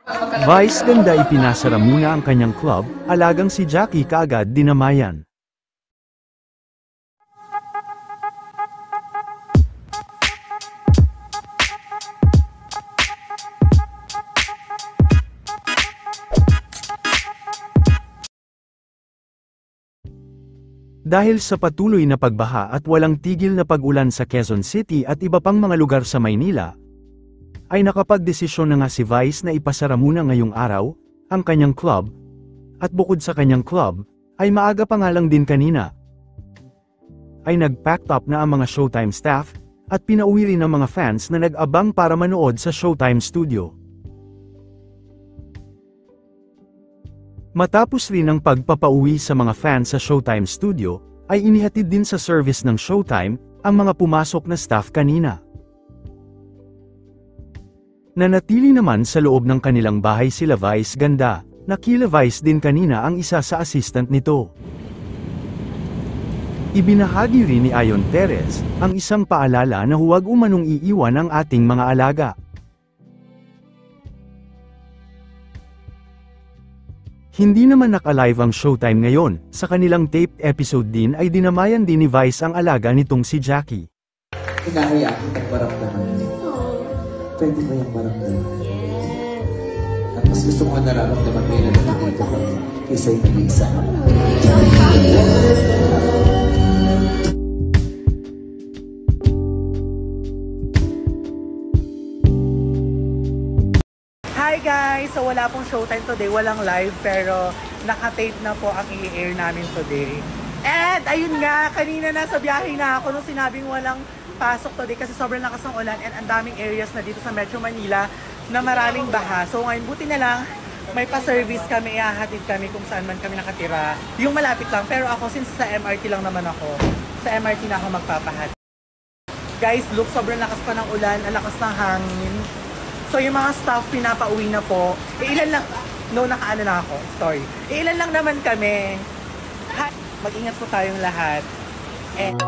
Vice ganda ipinasara muna ang kanyang club, alagang si Jackie kaagad dinamayan. Dahil sa patuloy na pagbaha at walang tigil na pag-ulan sa Quezon City at iba pang mga lugar sa Maynila, ay nakapagdesisyon na nga si Vice na ipasara muna ngayong araw, ang kanyang club, at bukod sa kanyang club, ay maaga pa nga lang din kanina, ay nag-packed up na ang mga Showtime staff, at pinauwi rin ng mga fans na nag-abang para manood sa Showtime studio. Matapos rin ang pagpapauwi sa mga fans sa Showtime studio, ay inihatid din sa service ng Showtime, ang mga pumasok na staff kanina. Nanatili naman sa loob ng kanilang bahay sila Vice ganda, na kila Vice din kanina ang isa sa assistant nito. Ibinahagi rin ni Ayon Perez, ang isang paalala na huwag umanong iiwan ang ating mga alaga. Hindi naman naka-live ang Showtime ngayon, sa kanilang taped episode din ay dinamayan din ni Vice ang alaga nitong si Jackie. Kinahaya kitang maramdaman. Pwede ba yung maramdaman? Yes. At mas gusto ko nararamdaman mo yun na dito kami isa yung isa. Hi guys! So wala pong Showtime today, walang live pero naka-tape na po ang i-air namin today. And ayun nga, kanina nasa biyahe na ako nung sinabing walang pasok today kasi sobrang lakas ng ulan and ang daming areas na dito sa Metro Manila na maraming baha. So ngayon buti na lang may pa-service kami, ihahatid kami kung saan man kami nakatira. Yung malapit lang, pero ako since sa MRT lang naman ako, sa MRT na ako magpapahatid. Guys, look, sobrang lakas pa ng ulan, ang lakas ng hangin. So yung mga staff pinapauwi na po. Ilan lang, no nakaano na ako, story. Ilan lang naman kami. Mag-ingat po tayong lahat. And